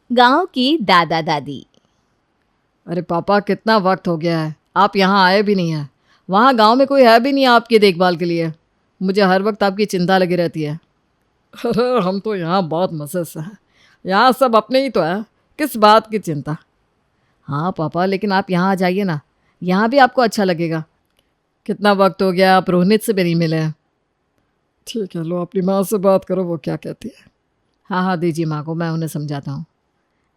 गांव की दादा दादी। अरे पापा, कितना वक्त हो गया है, आप यहाँ आए भी नहीं हैं। वहाँ गांव में कोई है भी नहीं आपकी देखभाल के लिए। मुझे हर वक्त आपकी चिंता लगी रहती है। अरे हम तो यहाँ बहुत मज़े से हैं। यहाँ सब अपने ही तो है, किस बात की चिंता। हाँ पापा, लेकिन आप यहाँ आ जाइए ना, यहाँ भी आपको अच्छा लगेगा। कितना वक्त हो गया, आप रोहित से भी नहीं मिले हैं। ठीक है, लो अपनी माँ से बात करो, वो क्या कहती है। हाँ हाँ, दीजिए माँ को, मैं उन्हें समझाता हूँ।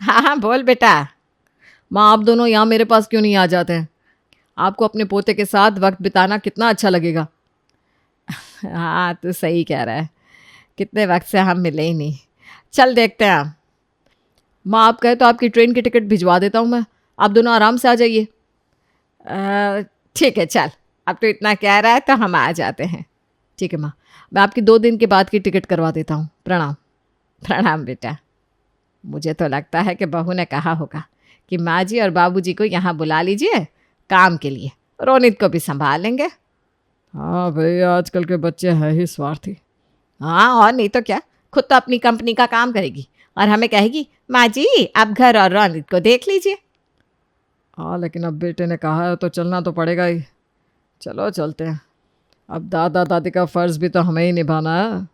हाँ हाँ, बोल बेटा। माँ, आप दोनों यहाँ मेरे पास क्यों नहीं आ जाते हैं? आपको अपने पोते के साथ वक्त बिताना कितना अच्छा लगेगा। हाँ, तो सही कह रहा है, कितने वक्त से हम मिले ही नहीं। चल देखते हैं। माँ, आप कहे तो आपकी ट्रेन की टिकट भिजवा देता हूँ मैं, आप दोनों आराम से आ जाइए। ठीक है, चल, अब तो इतना कह रहा है तो हम आ जाते हैं। ठीक है माँ, मैं आपकी 2 दिन के बाद की टिकट करवा देता हूँ। प्रणाम। प्रणाम बेटा। मुझे तो लगता है कि बहू ने कहा होगा कि माँ जी और बाबूजी को यहाँ बुला लीजिए काम के लिए, रोनित को भी संभाल लेंगे। हाँ भाई, आजकल के बच्चे हैं ही स्वार्थी। हाँ, और नहीं तो क्या, खुद तो अपनी कंपनी का काम करेगी और हमें कहेगी माँ जी आप घर और रोनित को देख लीजिए। हाँ, लेकिन अब बेटे ने कहा है तो चलना तो पड़ेगा ही। चलो चलते हैं, अब दादा दादी का फ़र्ज़ भी तो हमें ही निभाना है।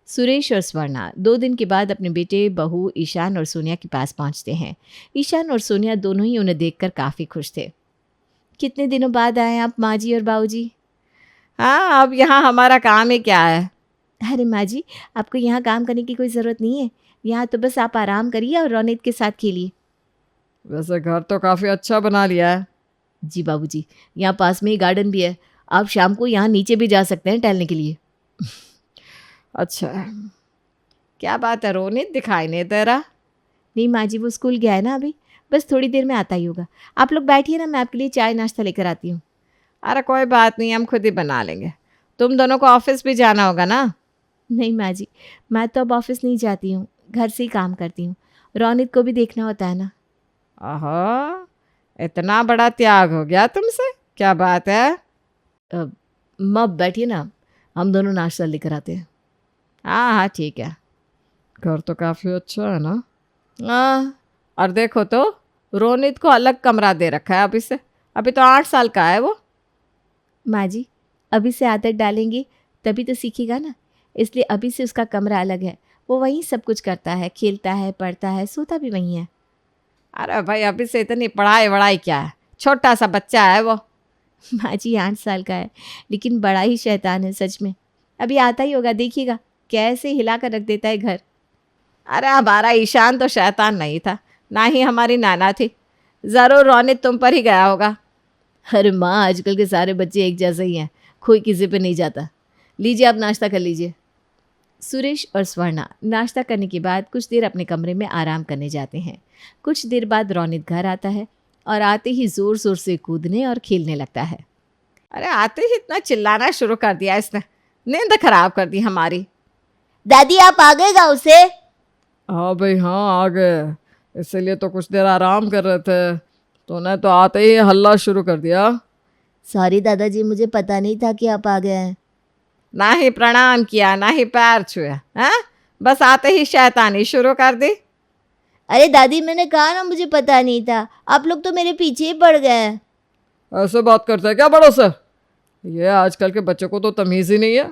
सुरेश और स्वर्णा 2 दिन के बाद अपने बेटे बहू ईशान और सोनिया के पास पहुंचते हैं। ईशान और सोनिया दोनों ही उन्हें देखकर काफ़ी खुश थे। कितने दिनों बाद आए आप माँ जी और बाबू जी? हाँ, अब यहाँ हमारा काम ही क्या है। अरे माँ जी, आपको यहाँ काम करने की कोई ज़रूरत नहीं है, यहाँ तो बस आप आराम करिए और रोनित के साथ खेलिए। वैसे घर तो काफ़ी अच्छा बना लिया है। जी बाबूजी, यहाँ पास में ही गार्डन भी है, आप शाम को यहाँ नीचे भी जा सकते हैं टहलने के लिए। अच्छा, क्या बात है, रोनित दिखाई नहीं दे रहा? नहीं माँ जी, वो स्कूल गया है ना अभी, बस थोड़ी देर में आता ही होगा। आप लोग बैठिए ना, मैं आपके लिए चाय नाश्ता लेकर आती हूँ। अरे कोई बात नहीं, हम खुद ही बना लेंगे। तुम दोनों को ऑफिस भी जाना होगा ना? नहीं माँ जी, मैं तो अब ऑफिस नहीं जाती हूँ, घर से ही काम करती हूँ। रोनित को भी देखना होता है ना। आहा, इतना बड़ा त्याग हो गया तुमसे, क्या बात है? माँ बैठिए ना, हम दोनों नाश्ता लेकर आते हैं। हाँ हाँ ठीक है। घर तो काफ़ी अच्छा है ना? हाँ, और देखो तो रोनित को अलग कमरा दे रखा है अभी से, अभी तो 8 साल का है वो। माँ जी, अभी से आदत डालेंगी तभी तो सीखेगा ना, इसलिए अभी से उसका कमरा अलग है। वो वहीं सब कुछ करता है, खेलता है, पढ़ता है, सोता भी वहीं है। अरे भाई, अभी से इतनी पढ़ाई वढ़ाई क्या है, छोटा सा बच्चा है वो। माँ जी 8 साल का है, लेकिन बड़ा ही शैतान है सच में। अभी आता ही होगा, देखिएगा कैसे हिला कर रख देता है घर। अरे हमारा ईशान तो शैतान नहीं था, ना ही हमारी नाना थी, ज़रूर रोनित तुम पर ही गया होगा। अरे माँ, आजकल के सारे बच्चे एक जैसे ही हैं, कोई किसी पे नहीं जाता। लीजिए, आप नाश्ता कर लीजिए। सुरेश और स्वर्णा नाश्ता करने के बाद कुछ देर अपने कमरे में आराम करने जाते हैं। कुछ देर बाद रोनित घर आता है और आते ही ज़ोर ज़ोर से कूदने और खेलने लगता है। अरे आते ही इतना चिल्लाना शुरू कर दिया इसने, नींद खराब कर दी हमारी। दादी आप आ गए गाँव से? हाँ भाई हाँ, आ गए, इसीलिए तो कुछ देर आराम कर रहे थे, तूने तो आते ही हल्ला शुरू कर दिया। सॉरी दादाजी, मुझे पता नहीं था कि आप आ गए हैं। ना ही प्रणाम किया, ना ही पैर छुआ, हाँ, बस आते ही शैतानी शुरू कर दी। अरे दादी, मैंने कहा ना मुझे पता नहीं था, आप लोग तो मेरे पीछे ही पड़ गए हैं। ऐसे बात करते हैं क्या बड़ों से? ये आजकल के बच्चों को तो तमीज़ ही नहीं है।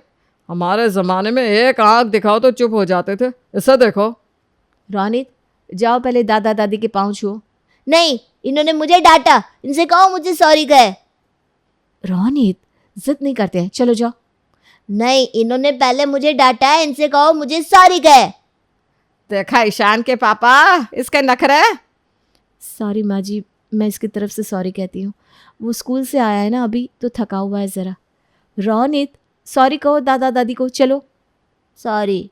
हमारे ज़माने में एक आंख दिखाओ तो चुप हो जाते थे, इसे देखो। रोनित, जाओ पहले दादा दादी के पाँव छुओ। नहीं, इन्होंने मुझे डांटा, इनसे कहो मुझे सॉरी कहे। रोनित, जिद नहीं करते हैं, चलो जाओ। नहीं, इन्होंने पहले मुझे डांटा है, इनसे कहो मुझे सॉरी कहे। देखा ईशान के पापा, इसके नखरे। सॉरी माँ जी, मैं इसकी तरफ से सॉरी कहती हूँ, वो स्कूल से आया है ना अभी, तो थका हुआ है ज़रा। रोनित, सॉरी कहो दादा दादी को, चलो। सॉरी।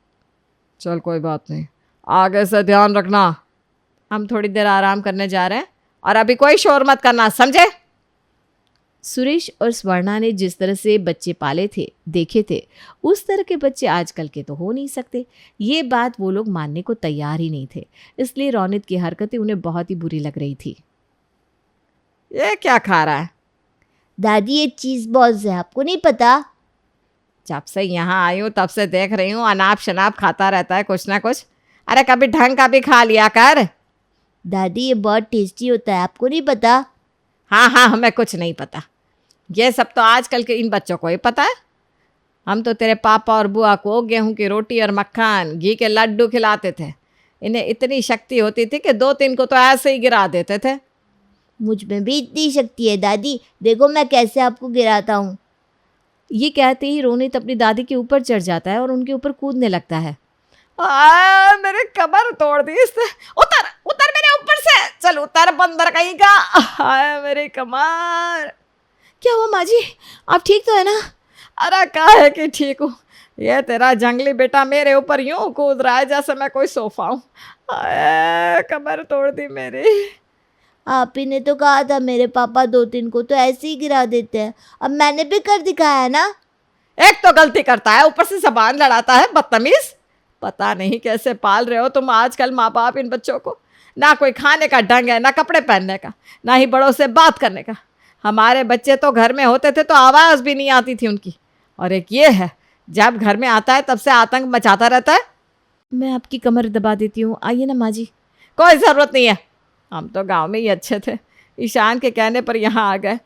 चल कोई बात नहीं, आगे से ध्यान रखना, हम थोड़ी देर आराम करने जा रहे हैं और अभी कोई शोर मत करना, समझे? सुरेश और स्वर्णा ने जिस तरह से बच्चे पाले थे, देखे थे, उस तरह के बच्चे आजकल के तो हो नहीं सकते। ये बात वो लोग मानने को तैयार ही नहीं थे, इसलिए रोनित की हरकतें उन्हें बहुत ही बुरी लग रही थी। ये क्या खा रहा है? दादी ये चीज़ बॉल्स है, आपको नहीं पता? जब से यहाँ आई हूँ तब से देख रही हूँ, अनाप शनाप खाता रहता है कुछ ना कुछ। अरे कभी ढंग का भी खा लिया कर, दादी ये बहुत टेस्टी होता है, आपको नहीं पता? हाँ हाँ, हमें कुछ नहीं पता। ये सब तो आजकल के इन बच्चों को ही पता है। हम तो तेरे पापा और बुआ को गेहूं की रोटी और मक्खन, घी के लड्डू खिलाते थे। इन्हें इतनी शक्ति होती थी कि 2-3 को तो ऐसे ही गिरा देते थे। मुझ में भी इतनी शक्ति है दादी, देखो मैं कैसे आपको गिराता हूँ। ये कहते ही रोनित अपनी दादी के ऊपर चढ़ जाता है और उनके ऊपर कूदने लगता है। मेरे कमर तोड़ दी इसने। उतर उतर मेरे ऊपर से, चल उतर बंदर कहीं का। हाय मेरी कमर। क्या हुआ माँ जी, आप ठीक तो है ना? अरे कहा है कि ठीक हूँ। ये तेरा जंगली बेटा मेरे ऊपर यूं कूद रहा है जैसे मैं कोई सोफा हूँ। कमर तोड़ दी मेरी। आप ही ने तो कहा था मेरे पापा 2-3 को तो ऐसे ही गिरा देते हैं, अब मैंने भी कर दिखाया ना। एक तो गलती करता है, ऊपर से जबान लड़ाता है, बदतमीज। पता नहीं कैसे पाल रहे हो तुम आजकल माँ बाप इन बच्चों को। ना कोई खाने का ढंग है, ना कपड़े पहनने का, ना ही बड़ों से बात करने का। हमारे बच्चे तो घर में होते थे तो आवाज़ भी नहीं आती थी उनकी, और एक ये है जब घर में आता है तब से आतंक मचाता रहता है। मैं आपकी कमर दबा देती हूँ, आइए ना माँ जी। कोई ज़रूरत नहीं है, हम तो गांव में ही अच्छे थे, ईशान के कहने पर यहाँ आ गए।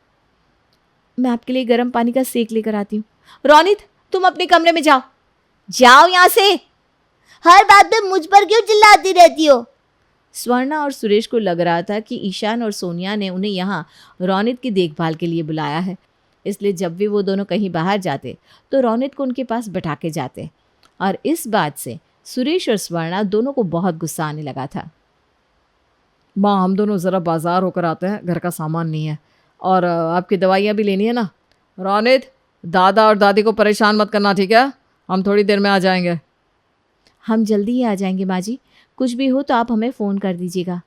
मैं आपके लिए गर्म पानी का सेक लेकर आती हूँ। रोनित, तुम अपने कमरे में जाओ। जाओ यहाँ से। हर बात पे मुझ पर क्यों चिल्लाती रहती हो? स्वर्णा और सुरेश को लग रहा था कि ईशान और सोनिया ने उन्हें यहाँ रोनित की देखभाल के लिए बुलाया है, इसलिए जब भी वो दोनों कहीं बाहर जाते तो रोनित को उनके पास बैठा के जाते, और इस बात से सुरेश और स्वर्णा दोनों को बहुत गुस्सा आने लगा था। माँ, हम दोनों ज़रा बाज़ार होकर आते हैं, घर का सामान नहीं है, और आपकी दवाइयाँ भी लेनी है ना। रोनित, दादा और दादी को परेशान मत करना, ठीक है? हम थोड़ी देर में आ जाएंगे। हम जल्दी ही आ जाएंगे माँ जी, कुछ भी हो तो आप हमें फ़ोन कर दीजिएगा।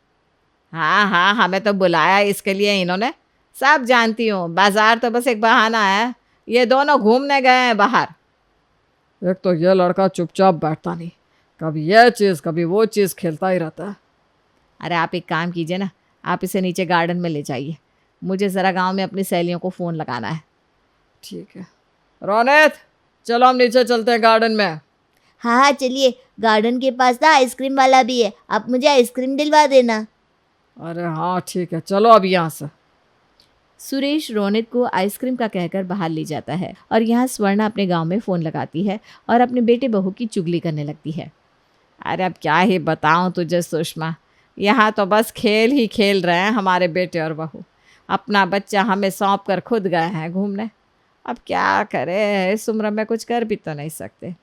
हाँ हाँ, हमें तो बुलाया इसके लिए इन्होंने, सब जानती हूँ। बाज़ार तो बस एक बहाना है, ये दोनों घूमने गए हैं बाहर। एक तो ये लड़का चुपचाप बैठता नहीं, कभी ये चीज़ कभी वो चीज़ खेलता ही रहता है। अरे आप एक काम कीजिए ना, आप इसे नीचे गार्डन में ले जाइए, मुझे ज़रा गांव में अपनी सहेलियों को फ़ोन लगाना है। ठीक है रोनित, चलो हम नीचे चलते हैं गार्डन में। हाँ हाँ चलिए, गार्डन के पास ना आइसक्रीम वाला भी है, आप मुझे आइसक्रीम दिलवा देना। अरे हाँ ठीक है, चलो अब यहाँ से। सुरेश रोनित को आइसक्रीम का कहकर बाहर ले जाता है, और यहाँ स्वर्णा अपने गांव में फ़ोन लगाती है और अपने बेटे बहू की चुगली करने लगती है। अरे अब क्या ही बताऊँ तुझे सुषमा, यहाँ तो बस खेल ही खेल रहे हैं हमारे बेटे और बहू। अपना बच्चा हमें सौंप कर खुद गए हैं घूमने। अब क्या करे, इस उम्र में कुछ कर भी तो नहीं सकते।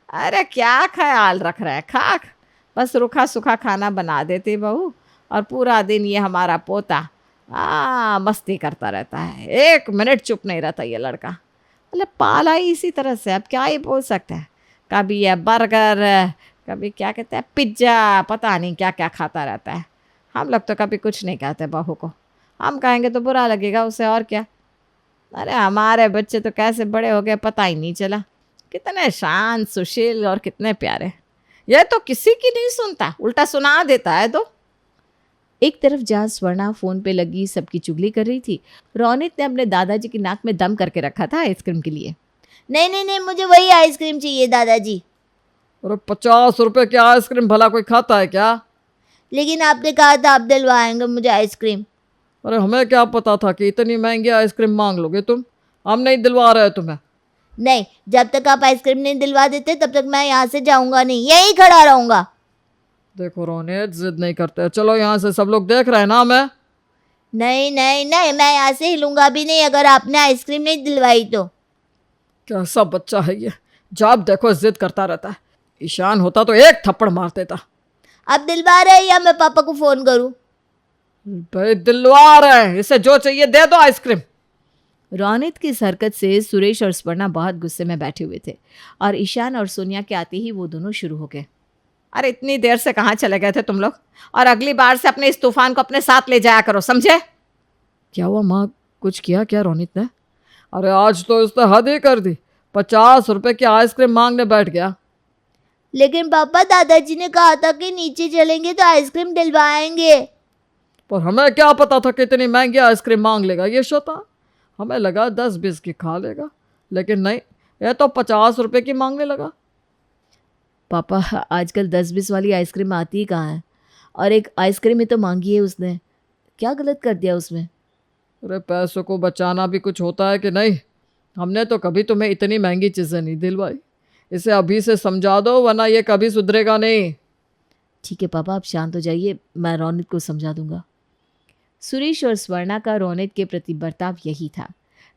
अरे क्या ख्याल रख रहे हैं, खा बस रूखा सूखा खाना बना देती बहू, और पूरा दिन ये हमारा पोता मस्ती करता रहता है, 1 मिनट चुप नहीं रहता ये लड़का। मतलब पाला ही इसी तरह से, अब क्या ही बोल सकते हैं। कभी ये बर्गर, कभी क्या कहते हैं पिज्ज़ा, पता नहीं क्या क्या खाता रहता है। हम लोग तो कभी कुछ नहीं कहते बहू को, हम कहेंगे तो बुरा लगेगा उसे, और क्या। अरे हमारे बच्चे तो कैसे बड़े हो गए पता ही नहीं चला, कितने शांत सुशील और कितने प्यारे। यह तो किसी की नहीं सुनता, उल्टा सुना देता है। तो एक तरफ जहाँ स्वर्णा फ़ोन पे लगी सबकी चुगली कर रही थी, रोनित ने अपने दादाजी की नाक में दम करके रखा था आइसक्रीम के लिए। नहीं नहीं नहीं, मुझे वही आइसक्रीम चाहिए दादाजी। अरे 50 रुपए की आइसक्रीम भला कोई खाता है क्या? लेकिन आपने कहा था आप दिलवाएंगे मुझे आइसक्रीम। अरे हमें क्या पता था कि इतनी महंगी आइसक्रीम मांग लोगे तुम, हम नहीं दिलवा रहे तुम्हें। नहीं, जब तक आप आइसक्रीम नहीं दिलवा देते तब तक मैं यहाँ से जाऊँगा नहीं, यहीं खड़ा रहूँगा। देखो रोनित, जिद नहीं करते, चलो यहाँ से, सब लोग देख रहे हैं ना हमें। नहीं नहीं नहीं, मैं यहाँ से हिलूंगा भी नहीं अगर आपने आइसक्रीम नहीं दिलवाई तो। कैसा बच्चा है ये, जब देखो जिद करता रहता है। ईशान होता तो एक थप्पड़ मार देता। आप दिलवा रहे हैं या मैं पापा को फ़ोन करूँ? भाई दिलवा रहे हैं, इसे जो चाहिए दे दो आइसक्रीम। रोनित की इस हरकत से सुरेश और स्वर्णा बहुत गुस्से में बैठे हुए थे, और ईशान और सोनिया के आते ही वो दोनों शुरू हो गए। अरे इतनी देर से कहाँ चले गए थे तुम लोग, और अगली बार से अपने इस तूफान को अपने साथ ले जाया करो, समझे? क्या हुआ माँ, कुछ किया क्या रोनित ने? अरे आज तो उसने हद ही कर दी, 50 रुपए की आइसक्रीम मांगने बैठ गया। लेकिन पापा दादाजी ने कहा था कि नीचे चलेंगे तो आइसक्रीम दिलवाएंगे। पर हमें क्या पता था कि इतनी महंगी आइसक्रीम मांग लेगा ये शैतान। हमें लगा 10-20 की खा लेगा, लेकिन नहीं, यह तो 50 रुपए की मांगने लगा। पापा आजकल 10-20 वाली आइसक्रीम आती ही कहाँ है, और एक आइसक्रीम ही तो मांगी है उसने, क्या गलत कर दिया उसमें? अरे पैसों को बचाना भी कुछ होता है कि नहीं? हमने तो कभी तुम्हें इतनी महंगी चीज़ें नहीं दिलवाई। इसे अभी से समझा दो वरना ये कभी सुधरेगा नहीं। ठीक है पापा, आप शांत हो जाइए, मैं रोनित को समझा दूंगा। सुरेश और स्वर्णा का रोनित के प्रति बर्ताव यही था,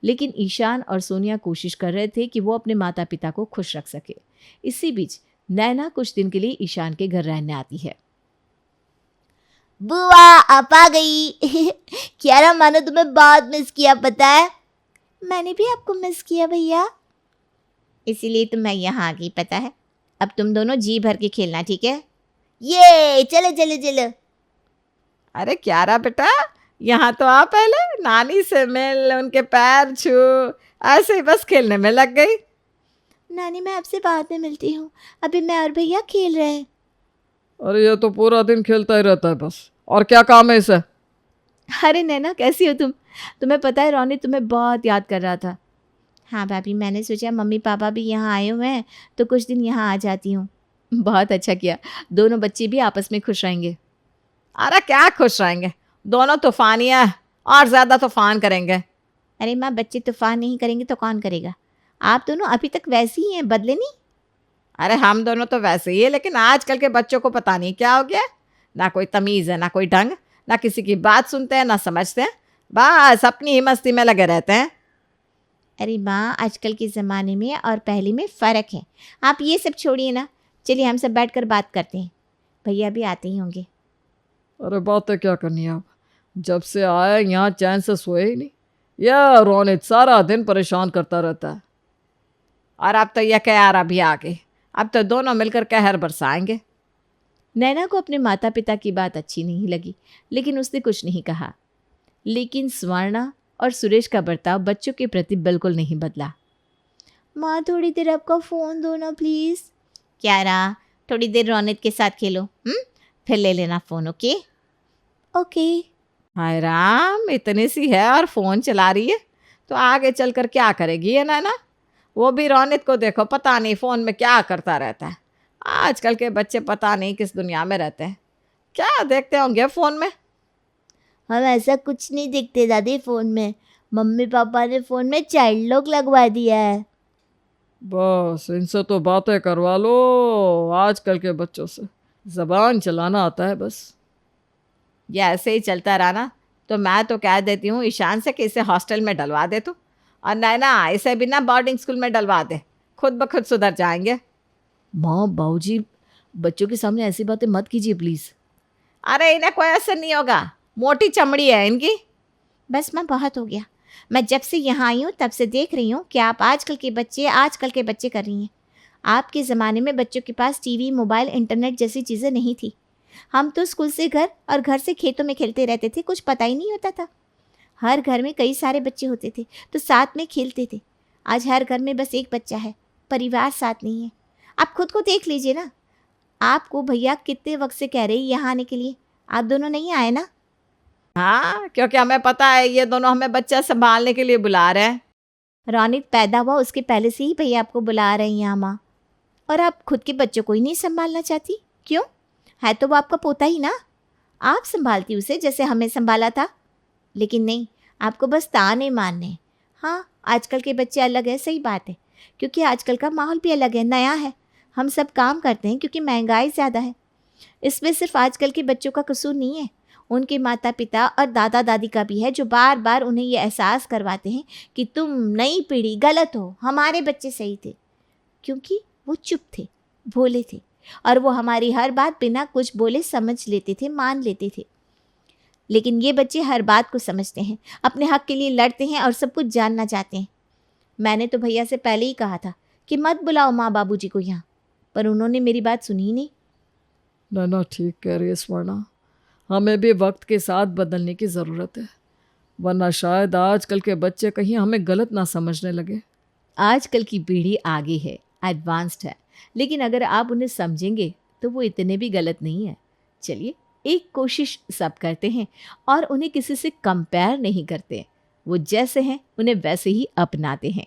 लेकिन ईशान और सोनिया कोशिश कर रहे थे कि वो अपने माता पिता को खुश रख सके। इसी बीच नैना कुछ दिन के लिए ईशान के घर रहने आती है। बुआ आप आ गई। क्यारा मानो तुम्हें बहुत मिस किया, पता है? मैंने भी आपको मिस किया भैया, इसीलिए तो मैं यहाँ आ गई, पता है? अब तुम दोनों जी भर के खेलना, ठीक है? ये चलो चलो चलो। अरे क्यारा बेटा, यहाँ तो आ, पहले नानी से मिल, उनके पैर छू, ऐसे ही बस खेलने में लग गई। नानी मैं आपसे बाद में मिलती हूँ, अभी मैं और भैया खेल रहे हैं। अरे ये तो पूरा दिन खेलता ही रहता है बस, और क्या काम है इसे? अरे नैना कैसी हो तुम? तुम्हें पता है रोनित तुम्हें बहुत याद कर रहा था। हाँ भाभी, मैंने सोचा मम्मी पापा भी यहाँ आए हुए हैं तो कुछ दिन यहाँ आ जाती हूँ। बहुत अच्छा किया, दोनों बच्चे भी आपस में खुश रहेंगे। अरे क्या खुश रहेंगे, दोनों तूफानी है और ज़्यादा तूफान करेंगे। अरे माँ, बच्चे तूफान नहीं करेंगे तो कौन करेगा? आप दोनों अभी तक वैसे ही हैं, बदले नहीं। अरे हम दोनों तो वैसे ही है, लेकिन आजकल के बच्चों को पता नहीं क्या हो गया, ना कोई तमीज़ है, ना कोई ढंग, ना किसी की बात सुनते हैं, ना समझते हैं, बस अपनी ही मस्ती में लगे रहते हैं। अरे माँ, आजकल के ज़माने में और पहले में फ़र्क है। आप ये सब छोड़िए ना, चलिए हम सब बैठकर बात करते हैं, भैया भी आते ही होंगे। अरे बातें क्या करनी है, आप जब से आए यहाँ चैन से सोए ही नहीं। यह रोनित सारा दिन परेशान करता रहता है, और अब तो यह क्यारा भी आ गई, अब तो दोनों मिलकर कहर बरसाएंगे। नैना को अपने माता पिता की बात अच्छी नहीं लगी, लेकिन उसने कुछ नहीं कहा। लेकिन स्वर्णा और सुरेश का बर्ताव बच्चों के प्रति बिल्कुल नहीं बदला। माँ थोड़ी देर आपका फ़ोन दो ना प्लीज़। क्यारा, थोड़ी देर रोनित के साथ खेलो, फिर ले लेना फ़ोन। Okay okay. हाय राम, इतनी सी है और फ़ोन चला रही है, तो आगे चलकर क्या करेगी ये नैना? वो भी रोनित को देखो, पता नहीं फ़ोन में क्या करता रहता है। आजकल के बच्चे पता नहीं किस दुनिया में रहते हैं, क्या देखते होंगे फ़ोन में। हम ऐसा कुछ नहीं देखते दादी फ़ोन में, मम्मी पापा ने फ़ोन में चाइल्ड लॉक लगवा दिया है। बस इनसे तो बातें करवा लो, आजकल के बच्चों से ज़बान चलाना आता है बस। ये ऐसे ही चलता रहा ना तो मैं तो कह देती हूँ ईशान से कि इसे हॉस्टल में डलवा दे तू, और नैना इसे भी ना बोर्डिंग स्कूल में डलवा दे, खुद ब खुद सुधर जाएंगे। माँ बाबूजी, बच्चों के सामने ऐसी बातें मत कीजिए प्लीज़। अरे इन्हें कोई असर नहीं होगा, मोटी चमड़ी है इनकी। बस माँ, बहुत हो गया। मैं जब से यहाँ आई हूँ तब से देख रही हूँ कि आप आजकल के बच्चे कर रही हैं। आपके ज़माने में बच्चों के पास टीवी, मोबाइल, इंटरनेट जैसी चीज़ें नहीं थी। हम तो स्कूल से घर और घर से खेतों में खेलते रहते थे, कुछ पता ही नहीं होता था। हर घर में कई सारे बच्चे होते थे तो साथ में खेलते थे। आज हर घर में बस एक बच्चा है, परिवार साथ नहीं है। आप खुद को देख लीजिए ना, आपको भैया कितने वक्त से कह रहे हैं यहाँ आने के लिए, आप दोनों नहीं आए ना। हाँ, क्योंकि हमें पता है ये दोनों हमें बच्चा संभालने के लिए बुला रहे हैं। रोनित पैदा हुआ उसके पहले से ही भैया आपको बुला रहे हैं यहाँ माँ, और आप खुद के बच्चों को ही नहीं संभालना चाहती? क्यों? है तो वो आपका पोता ही ना, आप संभालती उसे जैसे हमें संभाला था। लेकिन नहीं, आपको बस ताने मारने। हाँ, आजकल के बच्चे अलग है, सही बात है, क्योंकि आजकल का माहौल भी अलग है, नया है। हम सब काम करते हैं क्योंकि महंगाई ज़्यादा है। इसमें सिर्फ आजकल के बच्चों का कसूर नहीं है, उनके माता पिता और दादा दादी का भी है, जो बार बार उन्हें ये एहसास करवाते हैं कि तुम नई पीढ़ी गलत हो, हमारे बच्चे सही थे। क्योंकि वो चुप थे, भोले थे, और वो हमारी हर बात बिना कुछ बोले समझ लेते थे, मान लेते थे। लेकिन ये बच्चे हर बात को समझते हैं, अपने हक के लिए लड़ते हैं और सब कुछ जानना चाहते हैं। मैंने तो भैया से पहले ही कहा था कि मत बुलाओ माँ बाबूजी को यहाँ, पर उन्होंने मेरी बात सुनी ही नहीं। ना ठीक कह रही है स्वर्णा, हमें भी वक्त के साथ बदलने की ज़रूरत है, वरना शायद आजकल के बच्चे कहीं हमें गलत ना समझने लगे। आजकल की पीढ़ी आगे है, एडवांस्ड है, लेकिन अगर आप उन्हें समझेंगे तो वो इतने भी गलत नहीं है। चलिए, एक कोशिश सब करते हैं और उन्हें किसी से कंपेयर नहीं करते। वो जैसे हैं उन्हें वैसे ही अपनाते हैं।